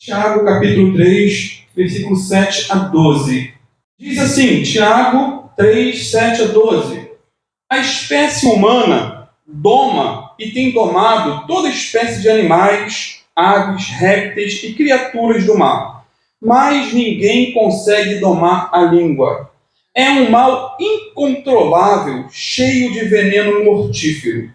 Tiago, capítulo 3, versículo 7 a 12. Diz assim, Tiago 3, 7 a 12. A espécie humana doma e tem domado toda espécie de animais, aves, répteis e criaturas do mar. Mas ninguém consegue domar a língua. É um mal incontrolável, cheio de veneno mortífero.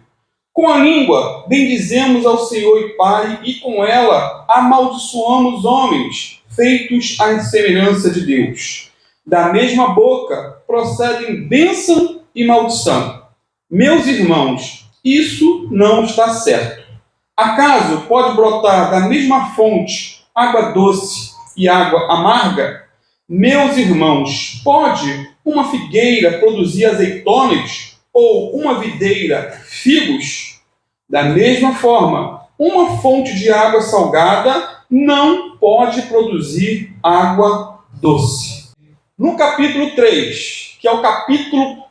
Com a língua bendizemos ao Senhor e Pai, e com ela amaldiçoamos homens, feitos à semelhança de Deus. Da mesma boca procedem bênção e maldição. Meus irmãos, isso não está certo. Acaso pode brotar da mesma fonte água doce e água amarga? Meus irmãos, pode uma figueira produzir azeitonas ou uma videira figos? Da mesma forma, uma fonte de água salgada não pode produzir água doce. No capítulo 3, que é o capítulo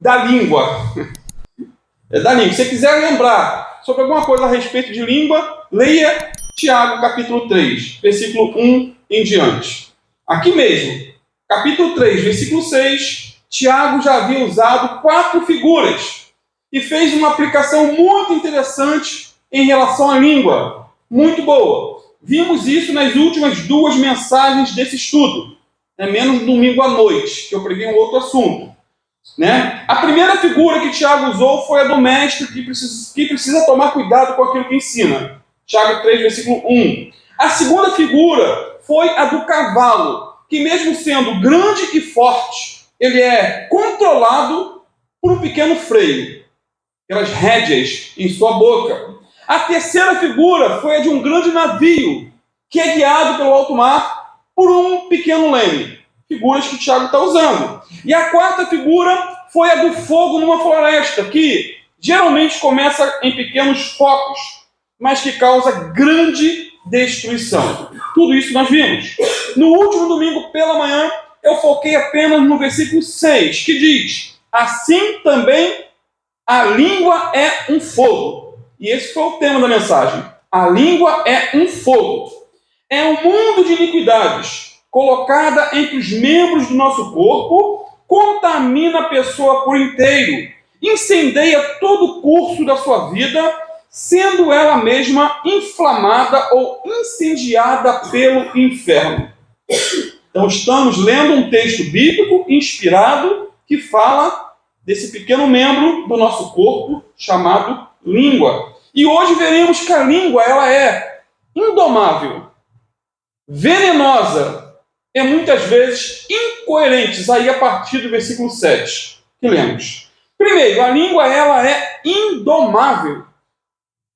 da língua, se você quiser lembrar sobre alguma coisa a respeito de língua, leia Tiago capítulo 3, versículo 1 em diante. Aqui mesmo, capítulo 3, versículo 6, Tiago já havia usado 4 figuras e fez uma aplicação muito interessante em relação à língua. Muito boa. Vimos isso nas últimas 2 mensagens desse estudo. Menos no domingo à noite, que eu preguei um outro assunto. A primeira figura que Tiago usou foi a do mestre que precisa tomar cuidado com aquilo que ensina. Tiago 3, versículo 1. A segunda figura foi a do cavalo, que mesmo sendo grande e forte, ele é controlado por um pequeno freio, pelas rédeas em sua boca. A terceira figura foi a de um grande navio, que é guiado pelo alto mar por um pequeno leme. Figuras que o Tiago está usando. E a quarta figura foi a do fogo numa floresta, que geralmente começa em pequenos focos, mas que causa grande destruição. Tudo isso nós vimos. No último domingo pela manhã, eu foquei apenas no versículo 6, que diz: assim também a língua é um fogo. E esse foi o tema da mensagem. A língua é um fogo. É um mundo de iniquidades colocada entre os membros do nosso corpo, contamina a pessoa por inteiro, incendeia todo o curso da sua vida, sendo ela mesma inflamada ou incendiada pelo inferno. Então estamos lendo um texto bíblico inspirado que fala desse pequeno membro do nosso corpo chamado língua. E hoje veremos que a língua ela é indomável, venenosa, e muitas vezes incoerentes, aí a partir do versículo 7, que lemos. Primeiro, a língua ela é indomável.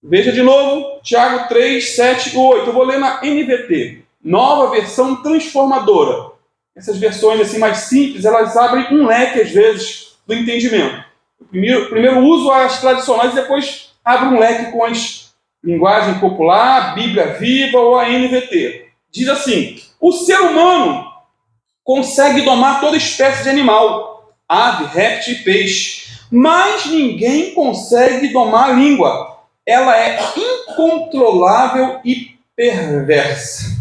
Veja de novo, Tiago 3, 7 e 8. Eu vou ler na NVT, nova versão transformadora. Essas versões assim mais simples, elas abrem um leque, às vezes, do entendimento. Primeiro uso as tradicionais, e depois abre um leque com as linguagem popular, Bíblia Viva ou a NVT. Diz assim: o ser humano consegue domar toda espécie de animal, ave, réptil e peixe, mas ninguém consegue domar a língua. Ela é incontrolável e perversa.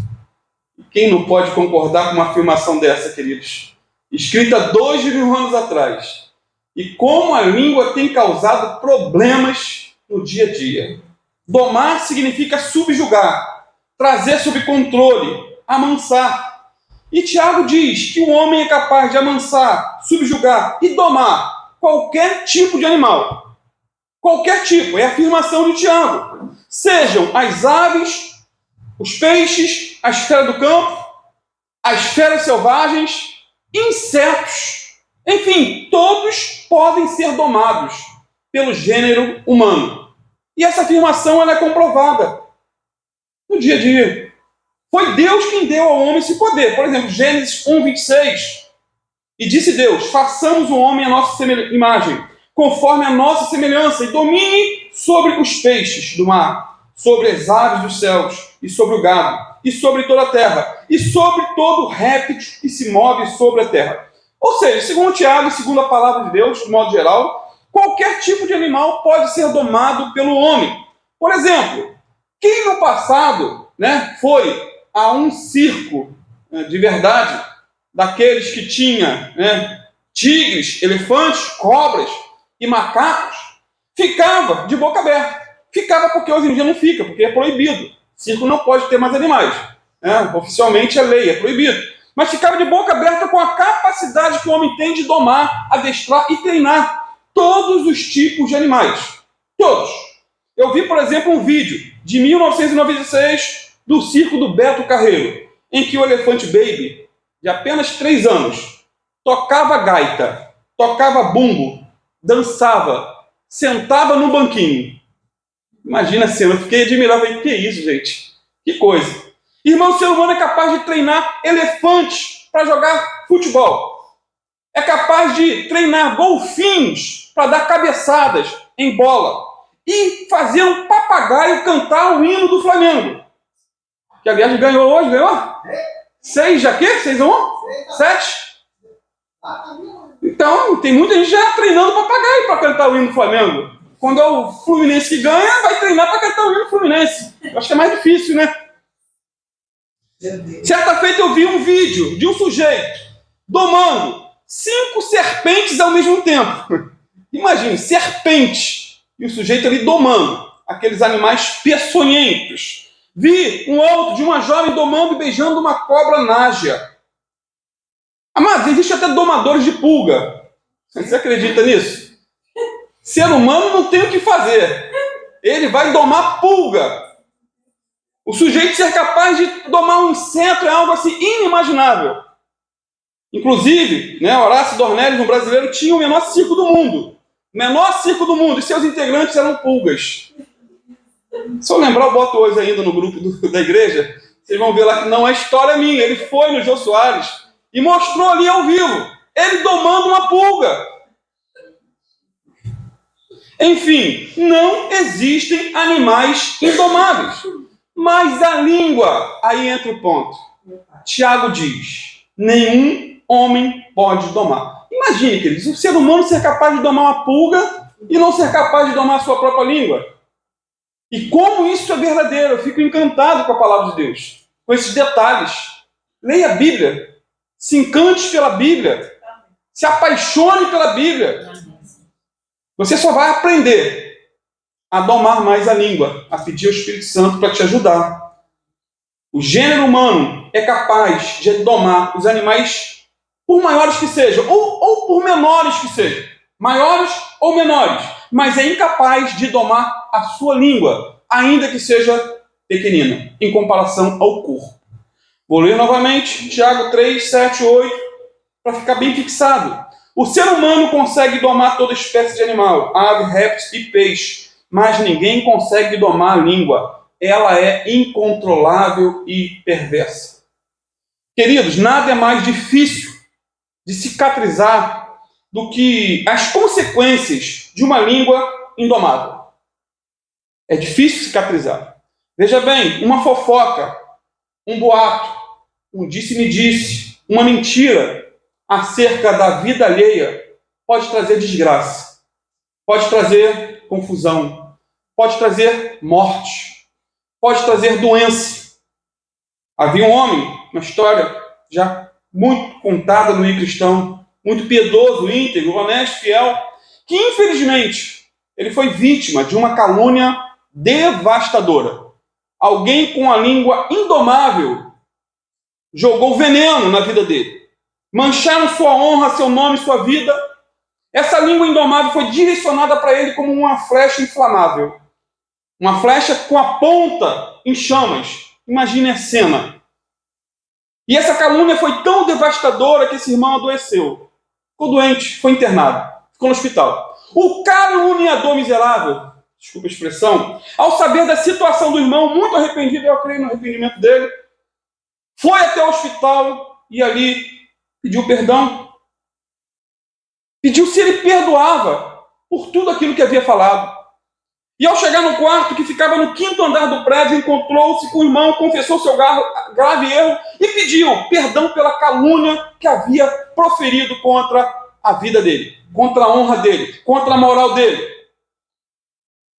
Quem não pode concordar com uma afirmação dessa, queridos? Escrita 2.000 anos atrás. E como a língua tem causado problemas no dia a dia. Domar significa subjugar, trazer sob controle, amansar. E Tiago diz que o homem é capaz de amansar, subjugar e domar qualquer tipo de animal. Qualquer tipo, é a afirmação de Tiago. Sejam as aves, os peixes, as feras do campo, as feras selvagens, insetos, enfim, todos podem ser domados pelo gênero humano. E essa afirmação ela é comprovada no dia a dia. Foi Deus quem deu ao homem esse poder. Por exemplo, Gênesis 1, 26. E disse Deus: façamos o homem à nossa imagem, conforme a nossa semelhança, e domine sobre os peixes do mar, sobre as aves dos céus, e sobre o gado, e sobre toda a terra, e sobre todo réptil que se move sobre a terra. Ou seja, segundo Tiago, segundo a palavra de Deus, de modo geral, qualquer tipo de animal pode ser domado pelo homem. Por exemplo, quem no passado foi a um circo, né, de verdade, daqueles que tinha, né, tigres, elefantes, cobras e macacos, ficava de boca aberta. Ficava porque hoje em dia não fica, porque é proibido. Circo não pode ter mais animais. Né? Oficialmente é lei, é proibido. Mas ficava de boca aberta com a capacidade que o homem tem de domar, adestrar e treinar todos os tipos de animais. Todos. Eu vi, por exemplo, um vídeo de 1996 do circo do Beto Carreiro, em que o elefante Baby, de apenas 3 anos, tocava gaita, tocava bumbo, dançava, sentava no banquinho. Imagina a cena, eu fiquei admirado, falei, que isso, gente? Que coisa. Irmão, o ser humano é capaz de treinar elefantes para jogar futebol. É capaz de treinar golfinhos para dar cabeçadas em bola. E fazer um papagaio cantar o hino do Flamengo. Que, aliás, ganhou hoje, ganhou? 6, já quê? 6-1? 7? Então, tem muita gente já treinando papagaio para cantar o hino do Flamengo. Quando é o Fluminense que ganha, vai treinar para cantar o hino do Fluminense. Eu acho que é mais difícil, né? Certa feita eu vi um vídeo de um sujeito domando 5 serpentes ao mesmo tempo. Imagine, serpente. E o sujeito ali domando aqueles animais peçonhentos. Vi um outro de uma jovem domando e beijando uma cobra nágia. Amados, existe até domadores de pulga. Você acredita nisso? Ser humano não tem o que fazer. Ele vai domar pulga. O sujeito ser capaz de domar um inseto é algo assim inimaginável. Inclusive, né, Horácio Dornelles, um brasileiro, tinha o menor circo do mundo. O menor circo do mundo. E seus integrantes eram pulgas. Se eu lembrar, eu boto hoje ainda no grupo da igreja. Vocês vão ver lá que não é história minha. Ele foi no Jô Soares e mostrou ali ao vivo. Ele domando uma pulga. Enfim, não existem animais indomáveis. Mas a língua, aí entra o ponto. Tiago diz, nenhum homem pode domar. Imagine, queridos, o ser humano ser capaz de domar uma pulga e não ser capaz de domar a sua própria língua. E como isso é verdadeiro, eu fico encantado com a palavra de Deus, com esses detalhes. Leia a Bíblia, se encante pela Bíblia, se apaixone pela Bíblia. Você só vai aprender a domar mais a língua, a pedir ao Espírito Santo para te ajudar. O gênero humano é capaz de domar os animais, por maiores que sejam, ou por menores que sejam, maiores ou menores, mas é incapaz de domar a sua língua, ainda que seja pequenina, em comparação ao corpo. Vou ler novamente, Tiago 3, 7, 8, para ficar bem fixado. O ser humano consegue domar toda espécie de animal, ave, répteis e peixe, mas ninguém consegue domar a língua. Ela é incontrolável e perversa. Queridos, nada é mais difícil de cicatrizar do que as consequências de uma língua indomável. É difícil cicatrizar. Veja bem, uma fofoca, um boato, um disse-me-disse, uma mentira acerca da vida alheia pode trazer desgraça, pode trazer confusão, pode trazer morte, pode trazer doença. Havia um homem, uma história já muito contada no meio cristão, muito piedoso, íntegro, honesto, fiel, que infelizmente ele foi vítima de uma calúnia devastadora. Alguém com a língua indomável jogou veneno na vida dele. Mancharam sua honra, seu nome, sua vida. Essa língua indomável foi direcionada para ele como uma flecha inflamável. Uma flecha com a ponta em chamas. Imagine a cena. E essa calúnia foi tão devastadora que esse irmão adoeceu. Ficou doente, foi internado, ficou no hospital. O caluniador miserável, desculpa a expressão, ao saber da situação do irmão, muito arrependido, eu creio no arrependimento dele, foi até o hospital e ali pediu perdão. Pediu se ele perdoava por tudo aquilo que havia falado. E ao chegar no quarto, que ficava no 5º andar do prédio, encontrou-se com o irmão, confessou seu grave erro e pediu perdão pela calúnia que havia proferido contra a vida dele, contra a honra dele, contra a moral dele.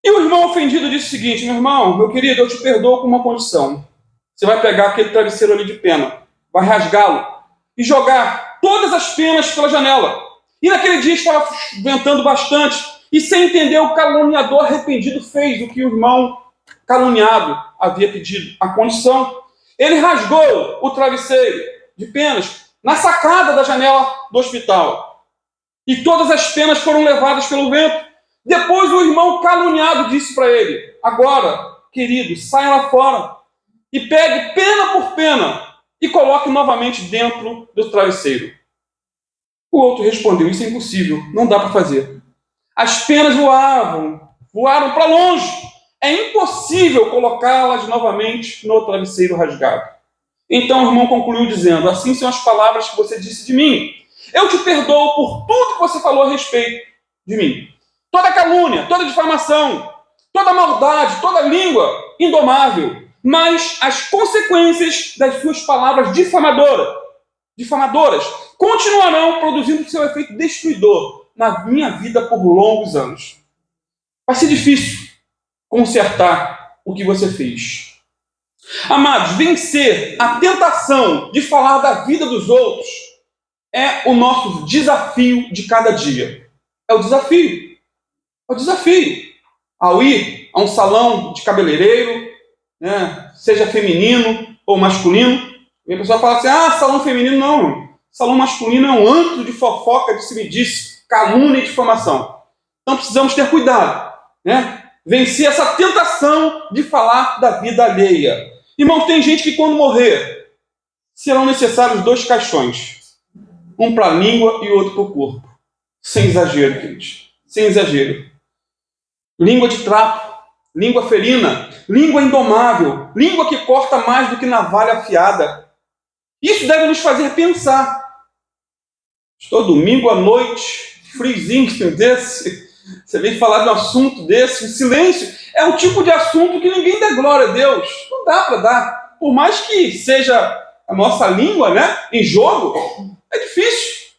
E o irmão ofendido disse o seguinte: meu irmão, meu querido, eu te perdoo com uma condição. Você vai pegar aquele travesseiro ali de pena, vai rasgá-lo e jogar todas as penas pela janela. E naquele dia estava ventando bastante, e sem entender, o caluniador arrependido fez o que o irmão caluniado havia pedido, a condição. Ele rasgou o travesseiro de penas na sacada da janela do hospital. E todas as penas foram levadas pelo vento. Depois o irmão caluniado disse para ele: agora, querido, saia lá fora e pegue pena por pena e coloque novamente dentro do travesseiro. O outro respondeu: isso é impossível, não dá para fazer. As penas voaram para longe. É impossível colocá-las novamente no travesseiro rasgado. Então o irmão concluiu dizendo: assim são as palavras que você disse de mim. Eu te perdoo por tudo que você falou a respeito de mim. Toda calúnia, toda difamação, toda maldade, toda língua indomável. Mas as consequências das suas palavras difamadoras continuarão produzindo seu efeito destruidor na minha vida por longos anos. Vai ser difícil consertar o que você fez. Amados, vencer a tentação de falar da vida dos outros é o nosso desafio de cada dia. É o desafio. É o desafio. Ao ir a um salão de cabeleireiro, né, seja feminino ou masculino, e a pessoa fala assim: salão feminino não. Salão masculino é um antro de fofoca, de se me disse, calúnia e difamação. Então precisamos ter cuidado, né? Vencer essa tentação de falar da vida alheia. Irmão, tem gente que quando morrer, serão necessários 2 caixões. Um para a língua e outro para o corpo. Sem exagero, queridos. Sem exagero. Língua de trapo, língua ferina, língua indomável, língua que corta mais do que navalha afiada. Isso deve nos fazer pensar. Estou domingo à noite, friozinho desse, você vem falar de um assunto desse, o silêncio é um tipo de assunto que ninguém dá glória a Deus. Não dá para dar. Por mais que seja a nossa língua, né, em jogo, é difícil.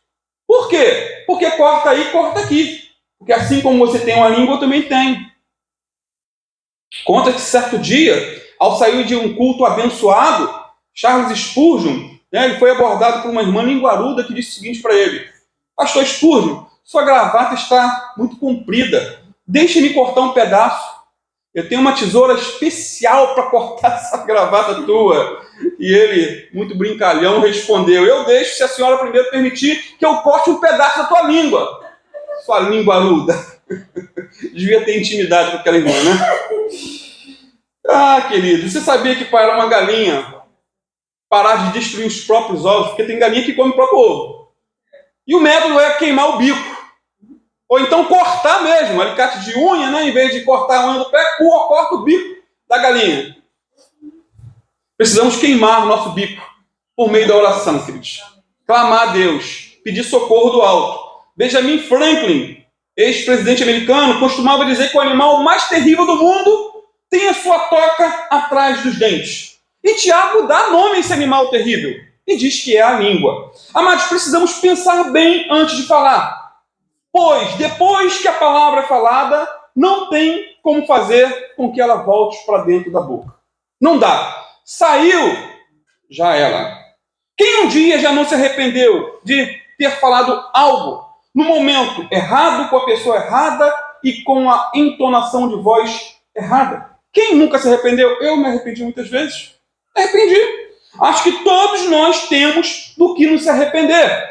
Por quê? Porque corta aí, corta aqui. Porque assim como você tem uma língua, eu também tenho. Conta que certo dia, ao sair de um culto abençoado, Charles Spurgeon, né, ele foi abordado por uma irmã linguaruda que disse o seguinte para ele: pastor Spurgeon, sua gravata está muito comprida. Deixe-me cortar um pedaço. Eu tenho uma tesoura especial para cortar essa gravata tua. E ele, muito brincalhão, respondeu: eu deixo se a senhora primeiro permitir que eu corte um pedaço da tua língua. Sua linguaruda. Devia ter intimidade com aquela irmã, né? Querido, você sabia que para uma galinha parar de destruir os próprios ovos, porque tem galinha que come o próprio ovo. E o método é queimar o bico. Ou então cortar mesmo, alicate de unha, né? Em vez de cortar a unha do pé, corta o bico da galinha. Precisamos queimar o nosso bico por meio da oração, queridos. Clamar a Deus, pedir socorro do alto. Benjamin Franklin, ex-presidente americano, costumava dizer que o animal mais terrível do mundo tem a sua toca atrás dos dentes. E Tiago dá nome a esse animal terrível e diz que é a língua. Amados, precisamos pensar bem antes de falar. Pois, depois que a palavra é falada, não tem como fazer com que ela volte para dentro da boca. Não dá. Saiu, já era. Quem um dia já não se arrependeu de ter falado algo no momento errado, com a pessoa errada e com a entonação de voz errada? Quem nunca se arrependeu? Eu me arrependi muitas vezes. Me arrependi. Acho que todos nós temos do que nos arrepender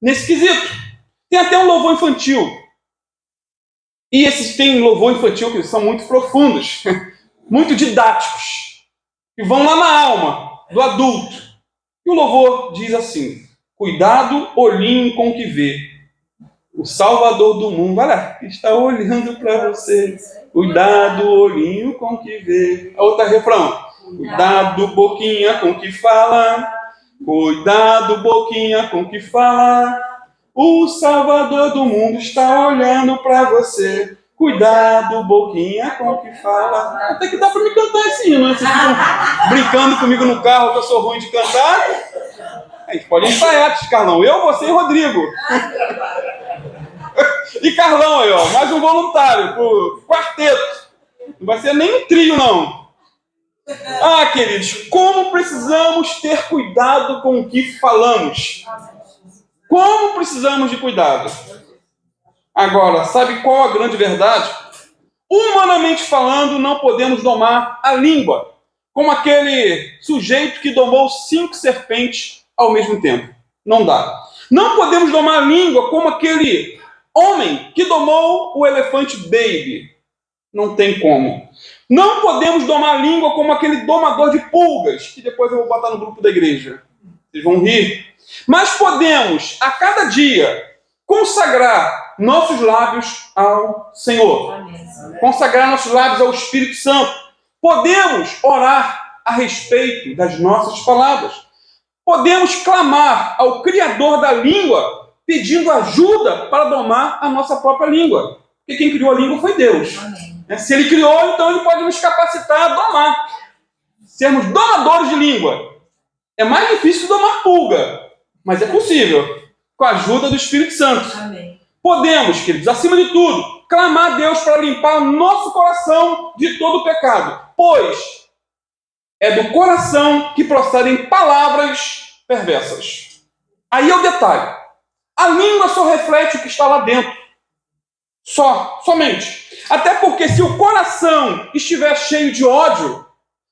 nesse quesito. Tem até um louvor infantil. E esses tem louvor infantil que são muito profundos, muito didáticos, que vão lá na alma do adulto. E o louvor diz assim: cuidado, olhinho com o que vê. O Salvador do mundo, olha, está olhando para você. Cuidado, olhinho com o que vê. A outra refrão: cuidado, boquinha com o que fala. Cuidado, boquinha com o que fala. O Salvador do mundo está olhando para você. Cuidado, boquinha com o que fala. Até que dá para me cantar esse hino, né? Vocês ficam brincando comigo no carro que eu sou ruim de cantar. A gente pode ensaiar, Carlão. Eu, você e Rodrigo. E Carlão aí, ó. Mais um voluntário pro quarteto. Não vai ser nem um trio, não. Ah, queridos, como precisamos ter cuidado com o que falamos. Como precisamos de cuidado. Agora, sabe qual a grande verdade? Humanamente falando, não podemos domar a língua, como aquele sujeito que domou 5 serpentes ao mesmo tempo. Não dá. Não podemos domar a língua como aquele homem que domou o elefante baby. Não tem como. Não podemos domar a língua como aquele domador de pulgas, que depois eu vou botar no grupo da igreja. Vocês vão rir. Mas podemos, a cada dia, consagrar nossos lábios ao Senhor. Amém. Consagrar nossos lábios ao Espírito Santo. Podemos orar a respeito das nossas palavras. Podemos clamar ao Criador da língua, pedindo ajuda para domar a nossa própria língua. Porque quem criou a língua foi Deus. Amém. Se Ele criou, então Ele pode nos capacitar a domar. Sermos domadores de língua. É mais difícil domar pulga, mas é possível, com a ajuda do Espírito Santo. Amém. Podemos, queridos, acima de tudo, clamar a Deus para limpar o nosso coração de todo o pecado, pois é do coração que procedem palavras perversas. Aí é o detalhe. A língua só reflete o que está lá dentro. Somente. Até porque se o coração estiver cheio de ódio,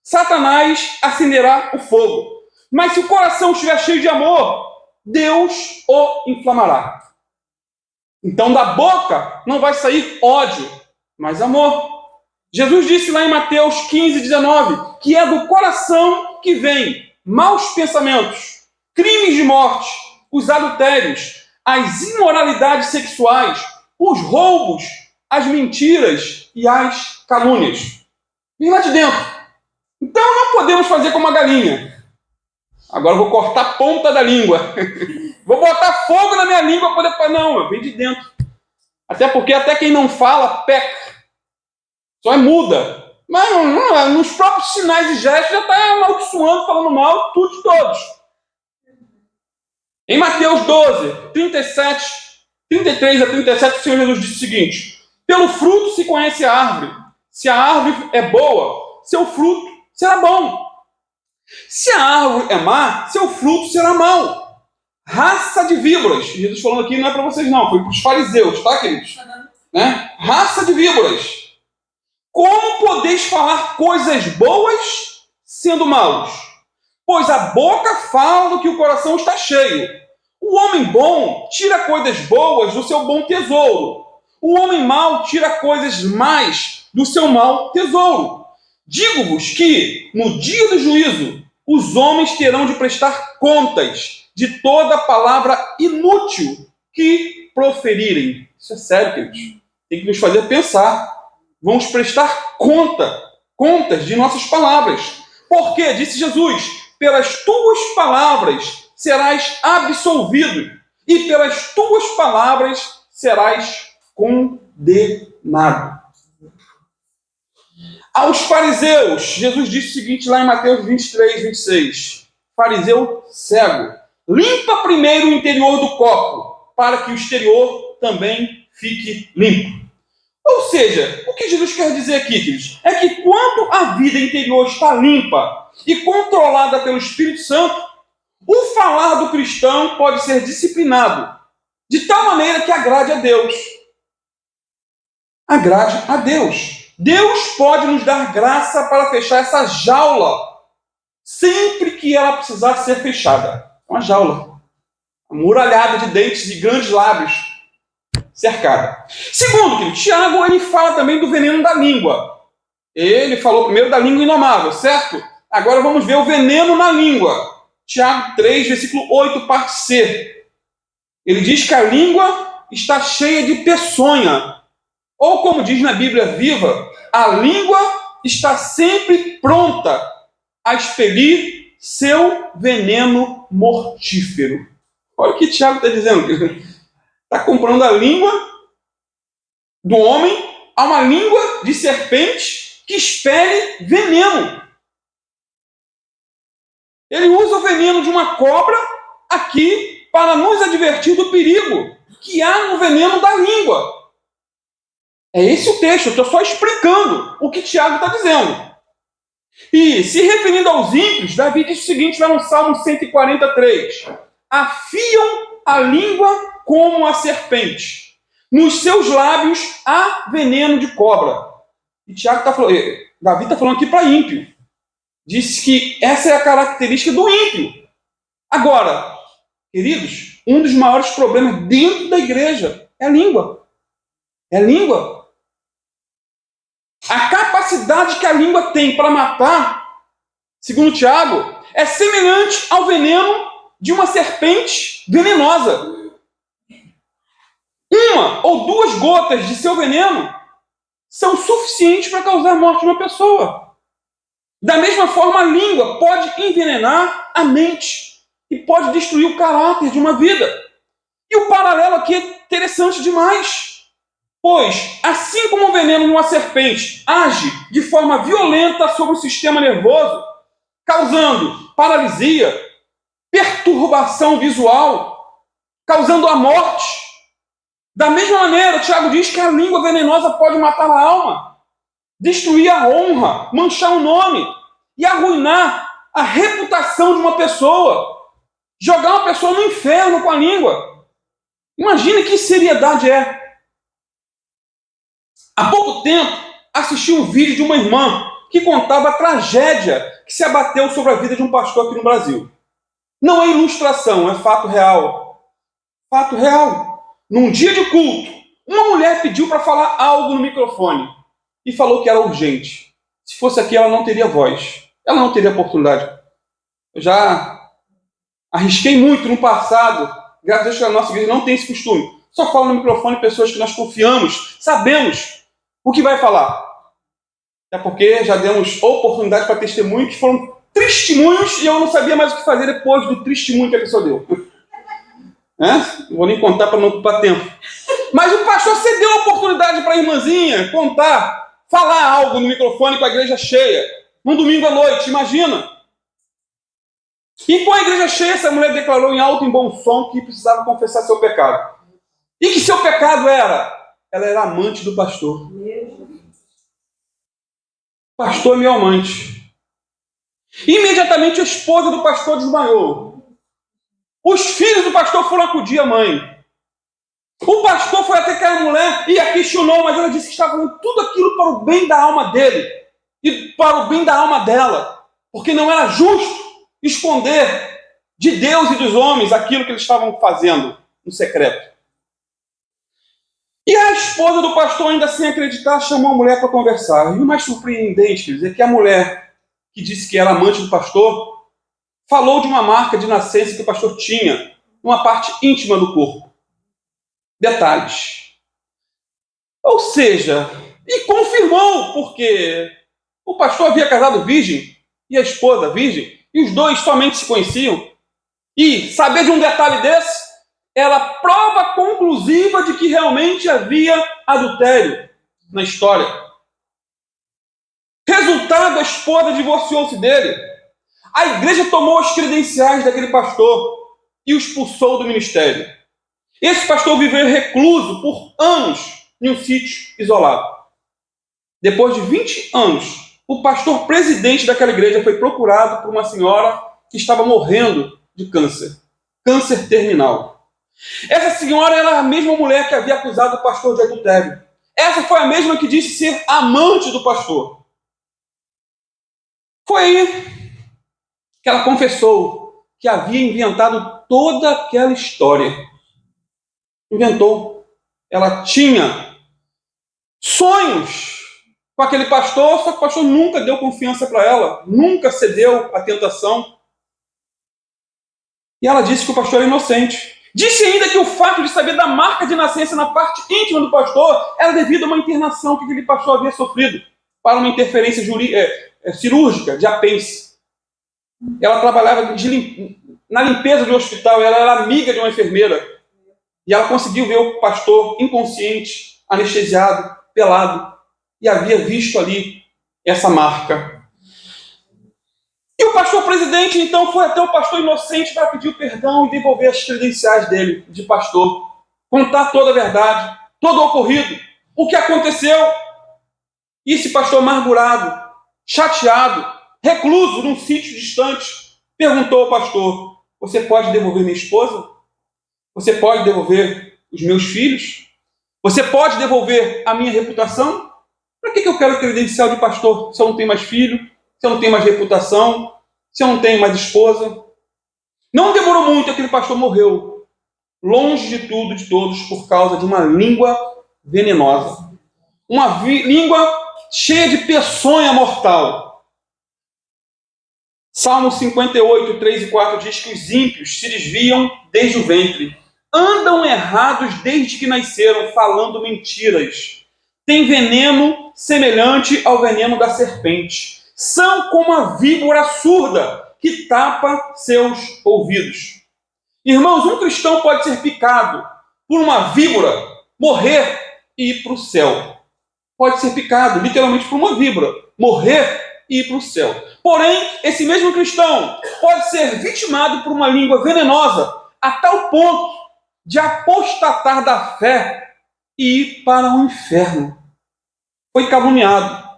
Satanás acenderá o fogo. Mas se o coração estiver cheio de amor, Deus o inflamará. Então da boca não vai sair ódio, mas amor. Jesus disse lá em Mateus 15, 19, que é do coração que vem maus pensamentos, crimes de morte, os adultérios, as imoralidades sexuais, os roubos, as mentiras e as calúnias. Vem lá de dentro. Então não podemos fazer como a galinha. Agora eu vou cortar a ponta da língua. Vou botar fogo na minha língua para poder... Não, vem de dentro. Até porque até quem não fala, peca. Só é muda. Mas nos próprios sinais e gestos já está amaldiçoando, falando mal, tudo de todos. Em Mateus 12, 33 a 37, o Senhor Jesus disse o seguinte: pelo fruto se conhece a árvore. Se a árvore é boa, seu fruto será bom. Se a árvore é má, seu fruto será mau. Raça de víboras. Jesus falando aqui não é para vocês não, foi para os fariseus, tá, queridos? Né? Raça de víboras. Como podeis falar coisas boas sendo maus? Pois a boca fala do que o coração está cheio. O homem bom tira coisas boas do seu bom tesouro. O homem mau tira coisas más do seu mau tesouro. Digo-vos que, no dia do juízo, os homens terão de prestar contas de toda palavra inútil que proferirem. Isso é sério, queridos. Tem que nos fazer pensar. Vamos prestar contas de nossas palavras. Porque, disse Jesus, pelas tuas palavras serás absolvido, e pelas tuas palavras serás condenado. Aos fariseus, Jesus disse o seguinte lá em Mateus 23, 26. Fariseu cego, limpa primeiro o interior do copo, para que o exterior também fique limpo. Ou seja, o que Jesus quer dizer aqui, queridos, é que quando a vida interior está limpa e controlada pelo Espírito Santo, o falar do cristão pode ser disciplinado, de tal maneira que agrade a Deus. Agrade a Deus. Deus pode nos dar graça para fechar essa jaula, sempre que ela precisar ser fechada. Uma jaula, muralhada de dentes e grandes lábios, cercada. Segundo, querido, Tiago, ele fala também do veneno da língua. Ele falou primeiro da língua inomável, certo? Agora vamos ver o veneno na língua. Tiago 3, versículo 8, parte C. Ele diz que a língua está cheia de peçonha. Ou como diz na Bíblia Viva, a língua está sempre pronta a expelir seu veneno mortífero. Olha o que Tiago está dizendo. Está comparando a língua do homem a uma língua de serpente que expele veneno. Ele usa o veneno de uma cobra aqui para nos advertir do perigo que há no veneno da língua. É esse o texto, eu estou só explicando o que Tiago está dizendo. E, se referindo aos ímpios, Davi diz o seguinte lá no Salmo 143: afiam a língua como a serpente, nos seus lábios há veneno de cobra. E Davi está falando aqui para ímpio. Disse que essa é a característica do ímpio. Agora, queridos, um dos maiores problemas dentro da igreja é a língua. É a língua. A capacidade que a língua tem para matar, segundo Tiago, é semelhante ao veneno de uma serpente venenosa. Uma ou duas gotas de seu veneno são suficientes para causar a morte de uma pessoa. Da mesma forma, a língua pode envenenar a mente e pode destruir o caráter de uma vida. E o paralelo aqui é interessante demais. Pois, assim como o veneno de uma serpente age de forma violenta sobre o sistema nervoso, causando paralisia, perturbação visual, causando a morte, da mesma maneira, Tiago diz que a língua venenosa pode matar a alma, destruir a honra, manchar o nome e arruinar a reputação de uma pessoa, jogar uma pessoa no inferno com a língua. Imagine que seriedade é. Há pouco tempo, assisti um vídeo de uma irmã que contava a tragédia que se abateu sobre a vida de um pastor aqui no Brasil. Não é ilustração, é fato real. Fato real. Num dia de culto, uma mulher pediu para falar algo no microfone e falou que era urgente. Se fosse aqui, ela não teria voz. Ela não teria oportunidade. Eu já arrisquei muito no passado, graças a Deus que a nossa igreja não tem esse costume. Só fala no microfone pessoas que nós confiamos, sabemos o que vai falar. É porque já demos oportunidade para testemunho que foram testemunhos e eu não sabia mais o que fazer depois do testemunho que a pessoa deu. Não vou nem contar para não ocupar tempo. Mas o pastor cedeu a oportunidade para a irmãzinha contar, falar algo no microfone com a igreja cheia, num domingo à noite, imagina. E com a igreja cheia, essa mulher declarou em alto e bom som que precisava confessar seu pecado. E que seu pecado era? Ela era amante do pastor. Pastor é meu amante. Imediatamente a esposa do pastor desmaiou. Os filhos do pastor foram acudir a mãe. O pastor foi até aquela mulher e a questionou, mas ela disse que estava fazendo tudo aquilo para o bem da alma dele e para o bem da alma dela, porque não era justo esconder de Deus e dos homens aquilo que eles estavam fazendo no secreto. E a esposa do pastor, ainda sem acreditar, chamou a mulher para conversar. E o mais surpreendente, quer dizer, é que a mulher que disse que era amante do pastor falou de uma marca de nascença que o pastor tinha numa parte íntima do corpo. Detalhes. Ou seja, e confirmou, porque o pastor havia casado virgem e a esposa virgem, e os dois somente se conheciam. E saber de um detalhe desse era prova conclusiva de que realmente havia adultério na história. Resultado, a esposa divorciou-se dele. A igreja tomou as credenciais daquele pastor e o expulsou do ministério. Esse pastor viveu recluso por anos em um sítio isolado. Depois de 20 anos, o pastor presidente daquela igreja foi procurado por uma senhora que estava morrendo de câncer. Câncer terminal. Essa senhora era a mesma mulher que havia acusado o pastor de adultério. Essa foi a mesma que disse ser amante do pastor. Foi aí que ela confessou que havia inventado toda aquela história. Inventou. Ela tinha sonhos com aquele pastor, só que o pastor nunca deu confiança para ela, nunca cedeu à tentação. E ela disse que o pastor era inocente. Disse ainda que o fato de saber da marca de nascença na parte íntima do pastor era devido a uma internação que aquele pastor havia sofrido para uma interferência cirúrgica de apêndice. Ela trabalhava na limpeza de um hospital, ela era amiga de uma enfermeira. E ela conseguiu ver o pastor inconsciente, anestesiado, pelado, e havia visto ali essa marca. E o pastor presidente, então, foi até o pastor inocente para pedir o perdão e devolver as credenciais dele de pastor. Contar toda a verdade, todo o ocorrido, o que aconteceu. E esse pastor amargurado, chateado, recluso num sítio distante, perguntou ao pastor: você pode devolver minha esposa? Você pode devolver os meus filhos? Você pode devolver a minha reputação? Para que eu quero credencial de pastor se eu não tenho mais filho, se eu não tenho mais reputação, se eu não tenho mais esposa? Não demorou muito, aquele pastor morreu, longe de tudo, de todos, por causa de uma língua venenosa. Uma língua cheia de peçonha mortal. Salmo 58, 3 e 4 diz que os ímpios se desviam desde o ventre. Andam errados desde que nasceram, falando mentiras. Têm veneno semelhante ao veneno da serpente. São como a víbora surda que tapa seus ouvidos. Irmãos, um cristão pode ser picado por uma víbora, morrer e ir para o céu. Pode ser picado, literalmente, por uma víbora, morrer e ir para o céu. Porém, esse mesmo cristão pode ser vitimado por uma língua venenosa a tal ponto de apostatar da fé e ir para o inferno. Foi caluniado,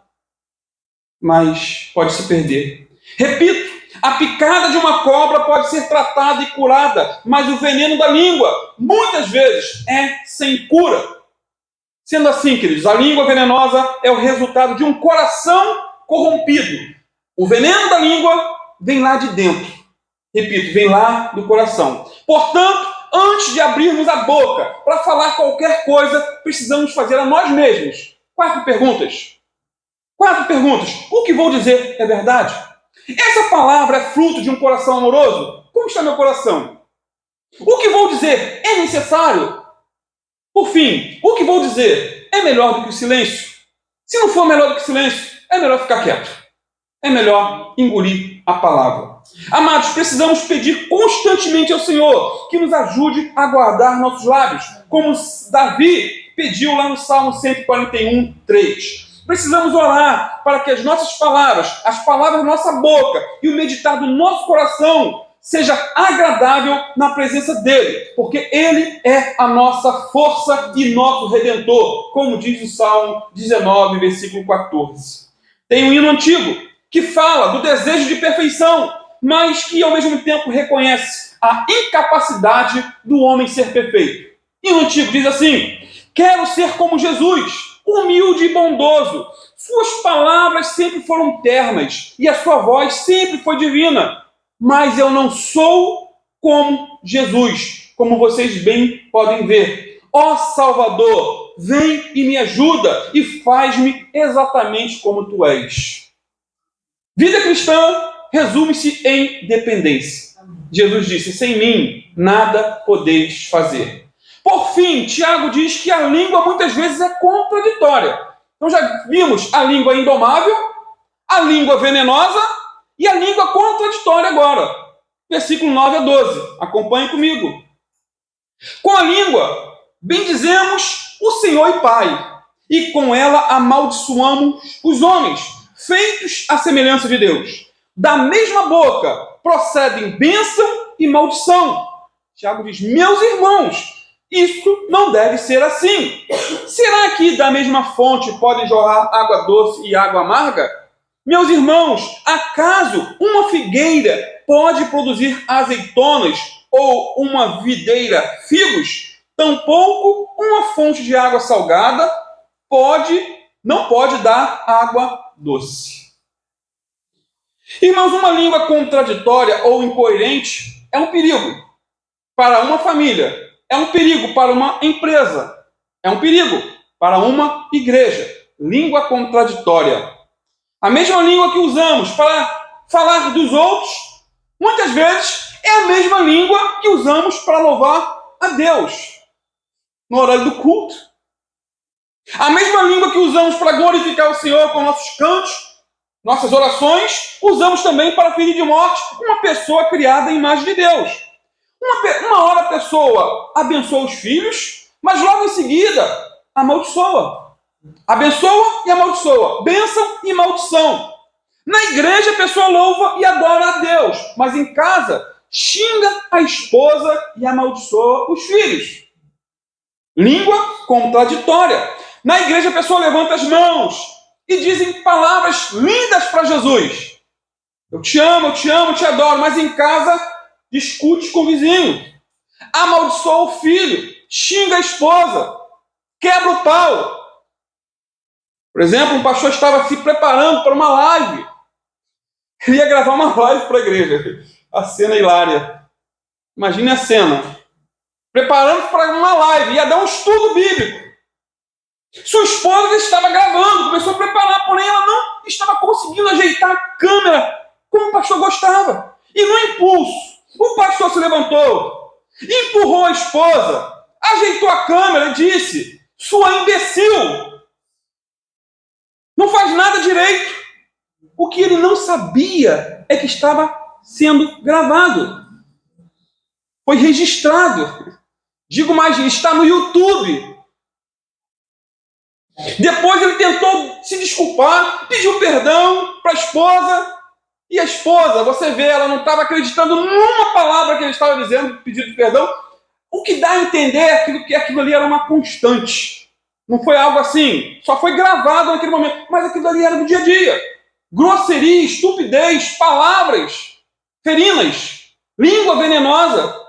mas pode se perder. Repito, a picada de uma cobra pode ser tratada e curada, mas o veneno da língua, muitas vezes, é sem cura. Sendo assim, queridos, a língua venenosa é o resultado de um coração corrompido. O veneno da língua vem lá de dentro. Repito, vem lá do coração. Portanto, antes de abrirmos a boca para falar qualquer coisa, precisamos fazer a nós mesmos 4 perguntas. 4 perguntas. O que vou dizer é verdade? Essa palavra é fruto de um coração amoroso? Como está meu coração? O que vou dizer é necessário? Por fim, o que vou dizer é melhor do que o silêncio? Se não for melhor do que o silêncio, é melhor ficar quieto. É melhor engolir a palavra. Amados, precisamos pedir constantemente ao Senhor que nos ajude a guardar nossos lábios, como Davi pediu lá no Salmo 141, 3. Precisamos orar para que as nossas palavras, as palavras da nossa boca e o meditar do nosso coração seja agradável na presença dele, porque ele é a nossa força e nosso Redentor, como diz o Salmo 19, versículo 14. Tem um hino antigo que fala do desejo de perfeição, mas que ao mesmo tempo reconhece a incapacidade do homem ser perfeito. Hino antigo diz assim: quero ser como Jesus, humilde e bondoso. Suas palavras sempre foram ternas e a sua voz sempre foi divina. Mas eu não sou como Jesus, como vocês bem podem ver. Ó Salvador, vem e me ajuda e faz-me exatamente como tu és. Vida cristã resume-se em dependência. Jesus disse: sem mim nada podeis fazer. Por fim, Tiago diz que a língua muitas vezes é contraditória. Então já vimos a língua indomável, a língua venenosa e a língua contraditória agora. Versículo 9 a 12. Acompanhe comigo. Com a língua bendizemos o Senhor e Pai, e com ela amaldiçoamos os homens, feitos à semelhança de Deus. Da mesma boca procedem bênção e maldição. Tiago diz: meus irmãos, isso não deve ser assim. Será que da mesma fonte podem jorrar água doce e água amarga? Meus irmãos, acaso uma figueira pode produzir azeitonas ou uma videira figos? Tampouco uma fonte de água salgada não pode dar água doce. Irmãos, uma língua contraditória ou incoerente é um perigo para uma família, é um perigo para uma empresa, é um perigo para uma igreja. Língua contraditória. A mesma língua que usamos para falar dos outros, muitas vezes é a mesma língua que usamos para louvar a Deus no horário do culto. A mesma língua que usamos para glorificar o Senhor com nossos cantos, nossas orações, usamos também para ferir de morte uma pessoa criada à imagem de Deus. Uma hora a pessoa abençoa os filhos, mas logo em seguida amaldiçoa. Abençoa e amaldiçoa. Bênção e maldição. Na igreja a pessoa louva e adora a Deus, mas em casa xinga a esposa e amaldiçoa os filhos. Língua contraditória. Na igreja a pessoa levanta as mãos e dizem palavras lindas para Jesus, Eu te amo, eu te adoro, mas em casa discute com o vizinho, amaldiçoa o filho, xinga a esposa, quebra o pau. Por exemplo, um pastor estava se preparando para uma live. Ele ia gravar uma live para a igreja. A cena hilária. Imagine a cena. Preparando para uma live, ia dar um estudo bíblico. Sua esposa estava gravando, começou a preparar, porém ela não estava conseguindo ajeitar a câmera como o pastor gostava. E no impulso, o pastor se levantou, empurrou a esposa, ajeitou a câmera e disse: sua imbecil, não faz nada direito. O que ele não sabia é que estava sendo gravado. Foi registrado. Digo mais, está no YouTube. Depois ele tentou se desculpar, pediu perdão para a esposa. E a esposa, você vê, ela não estava acreditando numa palavra que ele estava dizendo, pedido perdão. O que dá a entender é que aquilo ali era uma constante. Não foi algo assim, só foi gravado naquele momento. Mas aquilo ali era do dia a dia. Grosseria, estupidez, palavras ferinas, língua venenosa.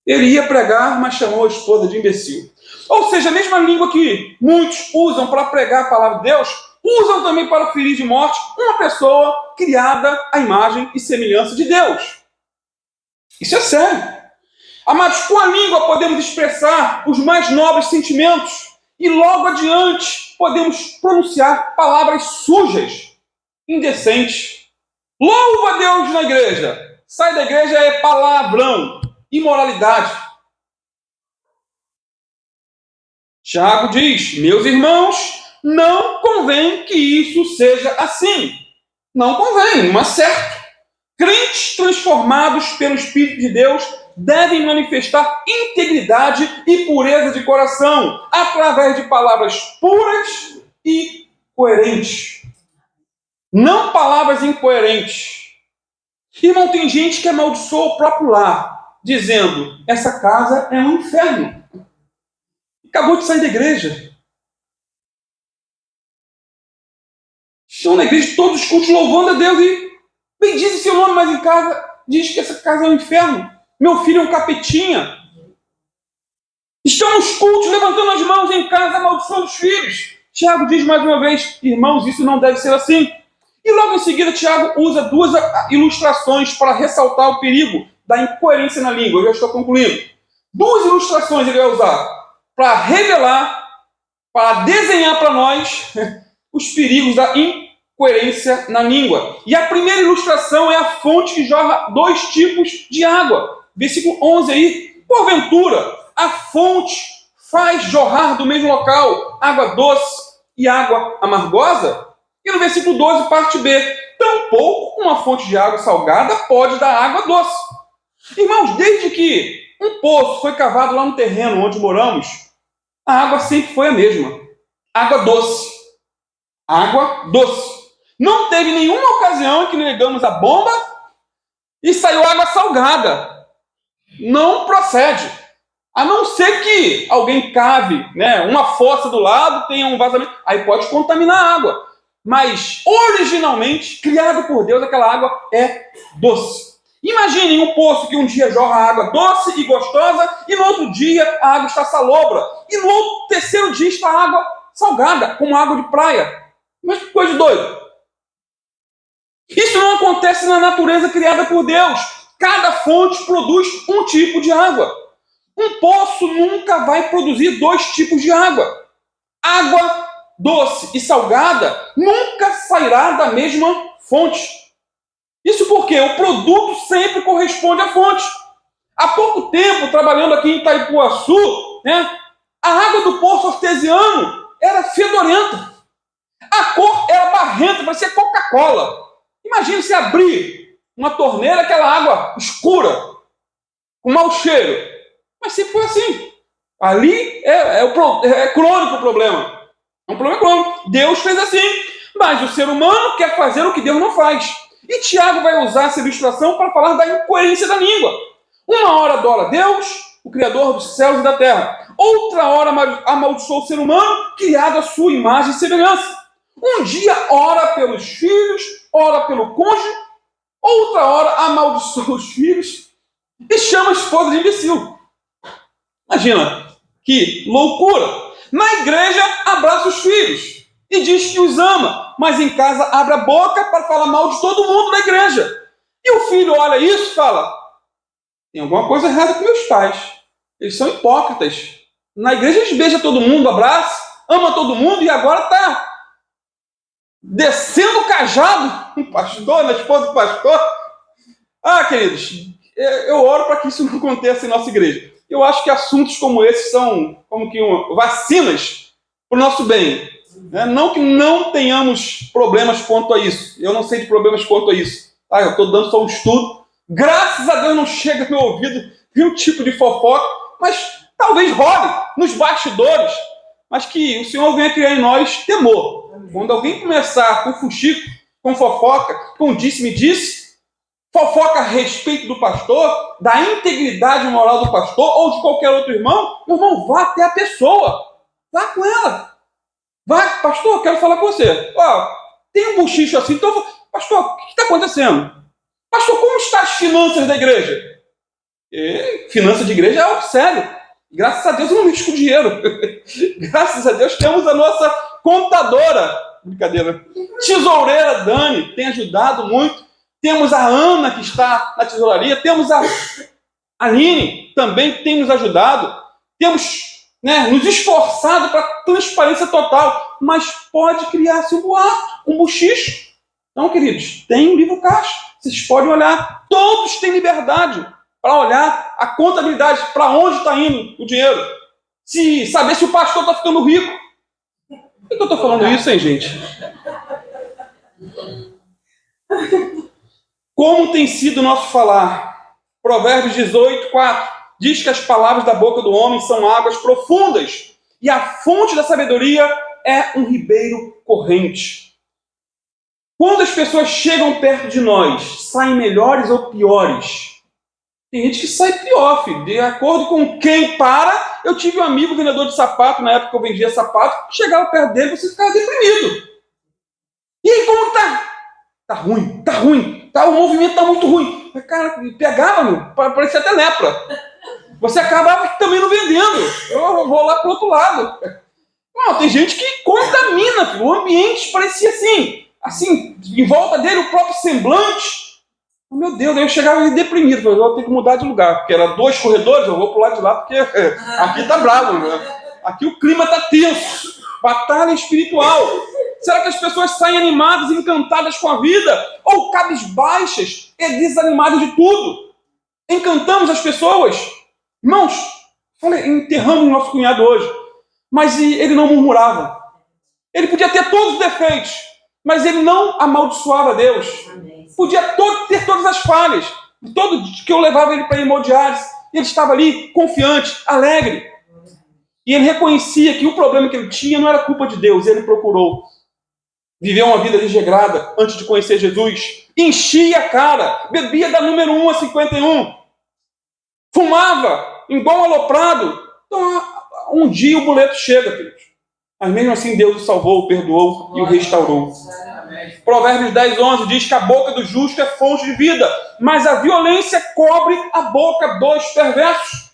Ele ia pregar, mas chamou a esposa de imbecil. Ou seja, a mesma língua que muitos usam para pregar a palavra de Deus, usam também para ferir de morte uma pessoa criada à imagem e semelhança de Deus. Isso é sério. Amados, com a língua podemos expressar os mais nobres sentimentos e logo adiante podemos pronunciar palavras sujas, indecentes. Louva a Deus na igreja. Sai da igreja é palavrão, imoralidade. Tiago diz: meus irmãos, não convém que isso seja assim. Não convém, não é certo. Crentes transformados pelo Espírito de Deus devem manifestar integridade e pureza de coração através de palavras puras e coerentes. Não palavras incoerentes. Irmão, tem gente que amaldiçoa o próprio lar, dizendo: essa casa é um inferno. Acabou de sair da igreja. Estão na igreja todos os cultos louvando a Deus e bendize seu nome, mas em casa diz que essa casa é um inferno. Meu filho é um capetinha. Estão nos cultos levantando as mãos em casa, amaldiçoando os filhos. Tiago diz mais uma vez: irmãos, isso não deve ser assim. E logo em seguida, Tiago usa duas ilustrações para ressaltar o perigo da incoerência na língua. Eu já estou concluindo. Duas ilustrações ele vai usar para revelar, para desenhar para nós os perigos da incoerência na língua. E a primeira ilustração é a fonte que jorra dois tipos de água. Versículo 11 aí. Porventura, a fonte faz jorrar do mesmo local água doce e água amargosa? E no versículo 12, parte B. Tampouco uma fonte de água salgada pode dar água doce. Irmãos, desde que um poço foi cavado lá no terreno onde moramos, a água sempre foi a mesma. Água doce. Água doce. Não teve nenhuma ocasião em que ligamos a bomba e saiu água salgada. Não procede. A não ser que alguém cave, uma fossa do lado, tenha um vazamento. Aí pode contaminar a água. Mas, originalmente, criado por Deus, aquela água é doce. Imaginem um poço que um dia jorra água doce e gostosa e no outro dia a água está salobra. E no terceiro dia está a água salgada, como água de praia. Mas que coisa doida. Isso não acontece na natureza criada por Deus. Cada fonte produz um tipo de água. Um poço nunca vai produzir dois tipos de água. Água doce e salgada nunca sairá da mesma fonte. Isso porque o produto sempre corresponde à fonte. Há pouco tempo, trabalhando aqui em Itaipuaçu, a água do poço artesiano era fedorenta. A cor era barrenta, parecia Coca-Cola. Imagine se abrir uma torneira, aquela água escura, com mau cheiro. Mas sempre foi assim. Ali é crônico o problema. É um problema crônico. Deus fez assim. Mas o ser humano quer fazer o que Deus não faz. E Tiago vai usar essa ilustração para falar da incoerência da língua. Uma hora adora Deus, o Criador dos céus e da terra. Outra hora amaldiçoa o ser humano, criado à sua imagem e semelhança. Um dia ora pelos filhos, ora pelo cônjuge, outra hora amaldiçoa os filhos e chama a esposa de imbecil. Imagina, que loucura! Na igreja, abraça os filhos e diz que os ama, mas em casa abre a boca para falar mal de todo mundo na igreja. E o filho olha isso e fala: tem alguma coisa errada com meus pais. Eles são hipócritas. Na igreja eles beijam todo mundo, abraçam, ama todo mundo e agora está descendo o cajado no pastor, na esposa do pastor. Ah, queridos, eu oro para que isso não aconteça em nossa igreja. Eu acho que assuntos como esses são como que vacinas para o nosso bem. Não que não tenhamos problemas quanto a isso. Eu não sei de problemas quanto a isso. Eu estou dando só um estudo. Graças a Deus não chega no meu ouvido nenhum tipo de fofoca, mas talvez role nos bastidores, mas que o Senhor venha criar em nós temor. Quando alguém começar com fuxico, com fofoca, com disse-me-disse, fofoca a respeito do pastor, da integridade moral do pastor ou de qualquer outro irmão, meu irmão, vá até a pessoa. Vá com ela. Vai, pastor, quero falar com você. Tem um buchicho assim, então, pastor, o que está acontecendo? Pastor, como estão as finanças da igreja? Finança de igreja é algo sério. Graças a Deus eu não mexo com dinheiro. Graças a Deus temos a nossa contadora, brincadeira, tesoureira Dani, tem ajudado muito. Temos a Ana, que está na tesouraria. Temos a Aline, também que tem nos ajudado. Temos nos esforçado para transparência total. Mas pode criar-se um boato, um buchicho. Então, queridos, tem um livro caixa. Vocês podem olhar. Todos têm liberdade para olhar a contabilidade, para onde está indo o dinheiro. Saber se o pastor está ficando rico. Por que eu estou falando isso, hein, gente? Como tem sido o nosso falar? Provérbios 18, 4. Diz que as palavras da boca do homem são águas profundas e a fonte da sabedoria é um ribeiro corrente. Quando as pessoas chegam perto de nós, saem melhores ou piores? Tem gente que sai pior, filho. De acordo com quem para. Eu tive um amigo vendedor de sapato, na época que eu vendia sapato, chegava perto dele e você ficava deprimido. E aí, como tá? Tá ruim. O movimento tá muito ruim. Mas, cara, pegava, meu, parecia até lepra. Você acabava também não vendendo. Eu vou lá pro outro lado. Não, tem gente que contamina, filho. O ambiente parecia assim, em volta dele, o próprio semblante. Meu Deus, eu chegava deprimido, eu vou ter que mudar de lugar, porque era 2 corredores, eu vou pro lado de lá, porque aqui tá bravo, né? Aqui o clima tá tenso, batalha espiritual. Será que as pessoas saem animadas, encantadas com a vida, ou cabisbaixas e desanimadas de tudo? Encantamos as pessoas? Irmãos, enterramos o nosso cunhado hoje, mas ele não murmurava. Ele podia ter todos os defeitos, mas ele não amaldiçoava Deus. Podia ter todas as falhas. Todo que eu levava ele para hemodiálise, ele estava ali confiante, alegre. E ele reconhecia que o problema que ele tinha não era culpa de Deus. Ele procurou viver uma vida regenerada antes de conhecer Jesus. Enchia a cara, bebia da número 1 a 51. Fumava, igual um aloprado. Então, um dia o boleto chega, queridos. Mas mesmo assim Deus o salvou, o perdoou e o restaurou. Provérbios 10, 11 diz que a boca do justo é fonte de vida, mas a violência cobre a boca dos perversos.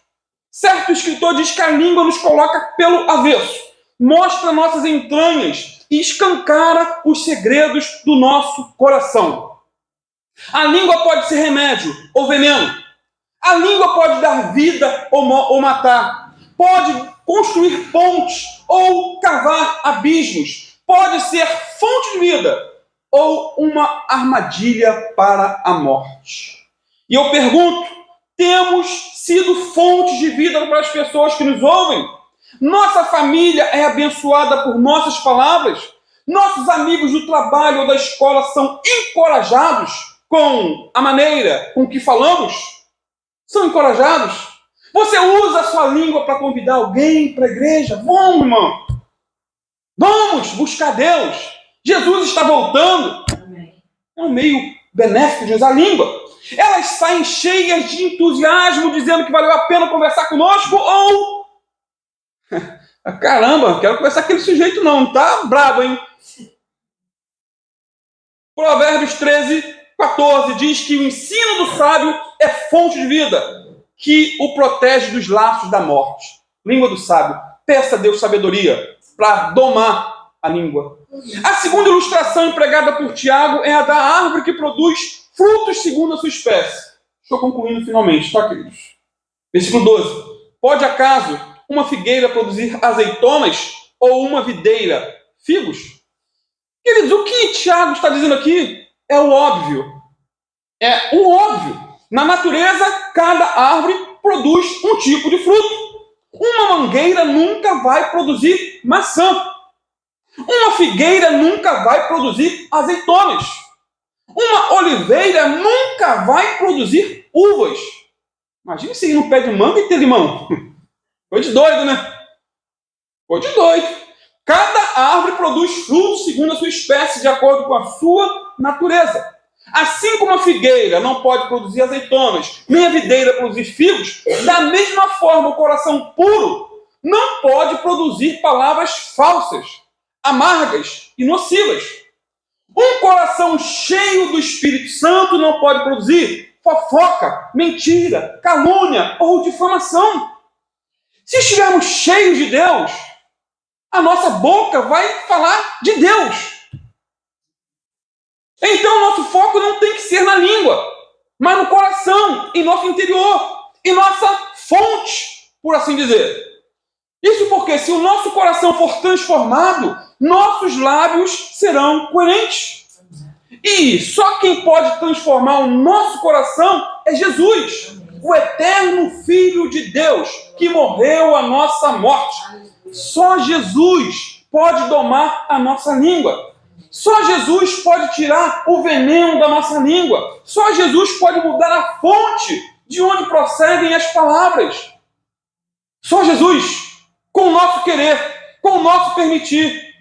Certo escritor diz que a língua nos coloca pelo avesso, mostra nossas entranhas e escancara os segredos do nosso coração. A língua pode ser remédio ou veneno. A língua pode dar vida ou matar. Pode construir pontes ou cavar abismos. Pode ser fonte de vida ou uma armadilha para a morte. E eu pergunto, temos sido fontes de vida para as pessoas que nos ouvem? Nossa família é abençoada por nossas palavras? Nossos amigos do trabalho ou da escola são encorajados com a maneira com que falamos? São encorajados? Você usa a sua língua para convidar alguém para a igreja? Vamos, irmão. Vamos buscar Deus. Jesus está voltando. É um meio benéfico de usar a língua. Elas saem cheias de entusiasmo, dizendo que valeu a pena conversar conosco, ou... Caramba, quero conversar com aquele sujeito não, tá brabo, hein? Provérbios 13:14 diz que o ensino do sábio é fonte de vida, que o protege dos laços da morte. Língua do sábio. Peça a Deus sabedoria para domar a língua. A segunda ilustração empregada por Tiago é a da árvore que produz frutos segundo a sua espécie. Estou concluindo finalmente, tá, queridos? Versículo 12. Pode acaso uma figueira produzir azeitonas ou uma videira figos? Queridos, o que Tiago está dizendo aqui é o óbvio. É o óbvio. Na natureza, cada árvore produz um tipo de fruto. Uma mangueira nunca vai produzir maçã. Uma figueira nunca vai produzir azeitonas. Uma oliveira nunca vai produzir uvas. Imagina se ir no pé de manga e ter limão. Foi de doido, né? Foi de doido. Cada árvore produz frutos segundo a sua espécie, de acordo com a sua natureza. Assim como a figueira não pode produzir azeitonas, nem a videira produzir figos, da mesma forma o coração puro não pode produzir palavras falsas, amargas e nocivas. Um coração cheio do Espírito Santo não pode produzir fofoca, mentira, calúnia ou difamação. Se estivermos cheios de Deus, a nossa boca vai falar de Deus. Então, nosso foco não tem que ser na língua, mas no coração, em nosso interior, em nossa fonte, por assim dizer. Isso porque, se o nosso coração for transformado, nossos lábios serão coerentes. E só quem pode transformar o nosso coração é Jesus, o eterno Filho de Deus, que morreu a nossa morte. Só Jesus pode domar a nossa língua. Só Jesus pode tirar o veneno da nossa língua. Só Jesus pode mudar a fonte de onde procedem as palavras. Só Jesus, com o nosso querer, com o nosso permitir.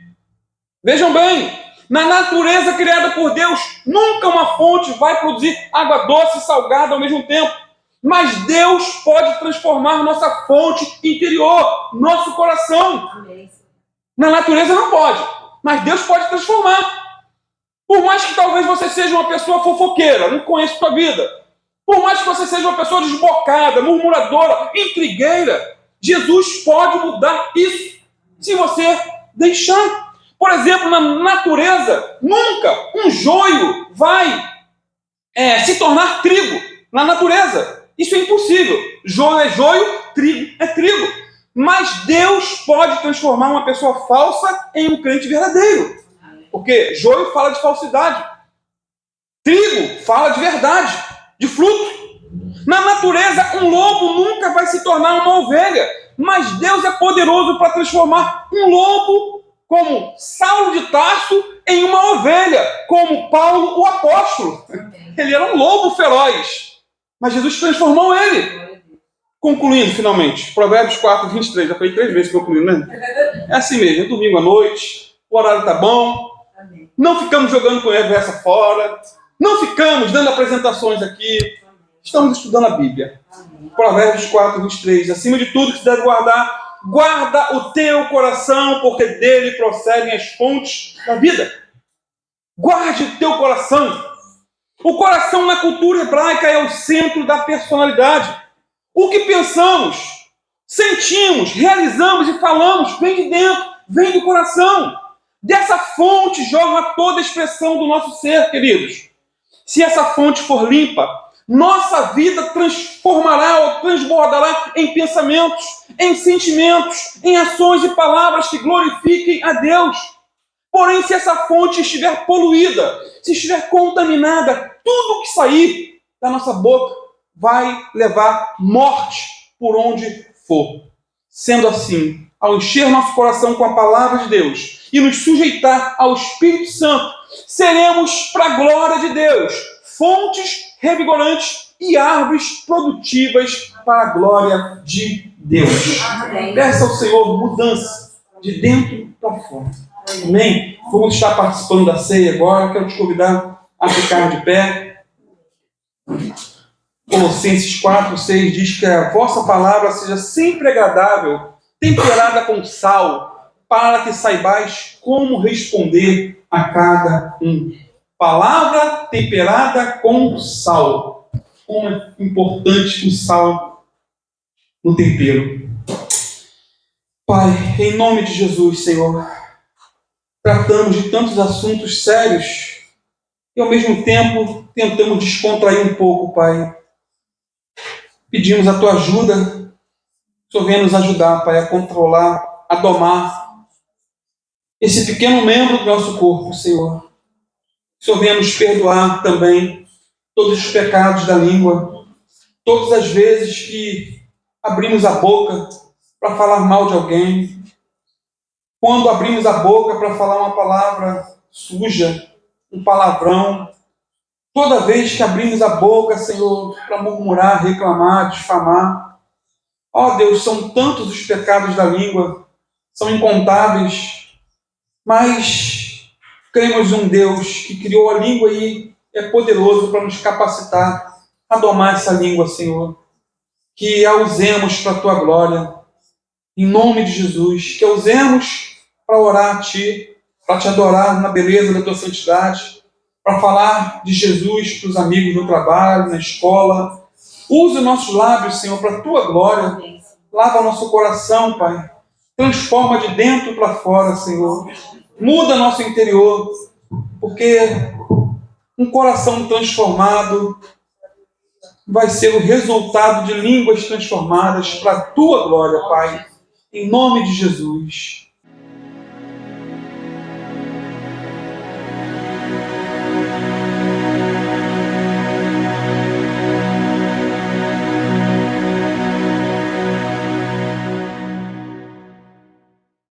Vejam bem, na natureza criada por Deus, nunca uma fonte vai produzir água doce e salgada ao mesmo tempo. Mas Deus pode transformar nossa fonte interior, nosso coração. Na natureza não pode. Mas Deus pode transformar. Por mais que talvez você seja uma pessoa fofoqueira, não conheço sua vida. Por mais que você seja uma pessoa desbocada, murmuradora, intrigueira, Jesus pode mudar isso, se você deixar. Por exemplo, na natureza, nunca um joio vai se tornar trigo. Na natureza, isso é impossível. Joio é joio, trigo é trigo. Mas Deus pode transformar uma pessoa falsa em um crente verdadeiro. Porque joio fala de falsidade. Trigo fala de verdade, de fruto. Na natureza, um lobo nunca vai se tornar uma ovelha. Mas Deus é poderoso para transformar um lobo, como Saulo de Tarso, em uma ovelha, como Paulo, o apóstolo. Ele era um lobo feroz. Mas Jesus transformou ele. Concluindo, finalmente, Provérbios 4:23, já falei 3 vezes concluindo, né? É assim mesmo, é domingo à noite, o horário tá bom, não ficamos jogando conversa fora, não ficamos dando apresentações aqui, estamos estudando a Bíblia. Provérbios 4:23, acima de tudo que se deve guardar, guarda o teu coração, porque dele procedem as fontes da vida. Guarde o teu coração. O coração na cultura hebraica é o centro da personalidade. O que pensamos, sentimos, realizamos e falamos vem de dentro, vem do coração. Dessa fonte jorra toda a expressão do nosso ser, queridos. Se essa fonte for limpa, nossa vida transformará ou transbordará em pensamentos, em sentimentos, em ações e palavras que glorifiquem a Deus. Porém, se essa fonte estiver poluída, se estiver contaminada, tudo que sair da nossa boca vai levar morte por onde for. Sendo assim, ao encher nosso coração com a palavra de Deus e nos sujeitar ao Espírito Santo, seremos, para a glória de Deus, fontes revigorantes e árvores produtivas para a glória de Deus. Amém. Peça ao Senhor mudança de dentro para fora. Amém? Vamos estar participando da ceia agora. Quero te convidar a ficar de pé. Colossenses 4:6 diz que a vossa palavra seja sempre agradável, temperada com sal, para que saibais como responder a cada um. Palavra temperada com sal. Como é importante o sal no tempero. Pai, em nome de Jesus, Senhor, tratamos de tantos assuntos sérios e ao mesmo tempo tentamos descontrair um pouco, Pai. Pedimos a Tua ajuda. O Senhor venha nos ajudar, Pai, a controlar, a domar esse pequeno membro do nosso corpo, Senhor. O Senhor venha nos perdoar também todos os pecados da língua, todas as vezes que abrimos a boca para falar mal de alguém, quando abrimos a boca para falar uma palavra suja, um palavrão, toda vez que abrimos a boca, Senhor, para murmurar, reclamar, difamar. Ó Deus, são tantos os pecados da língua, são incontáveis, mas cremos em um Deus que criou a língua e é poderoso para nos capacitar a domar essa língua, Senhor. Que a usemos para a Tua glória, em nome de Jesus, que a usemos para orar a Ti, para Te adorar na beleza da Tua santidade, para falar de Jesus para os amigos no trabalho, na escola. Use os nossos lábios, Senhor, para a Tua glória. Lava nosso coração, Pai. Transforma de dentro para fora, Senhor. Muda nosso interior, porque um coração transformado vai ser o resultado de línguas transformadas para a Tua glória, Pai. Em nome de Jesus.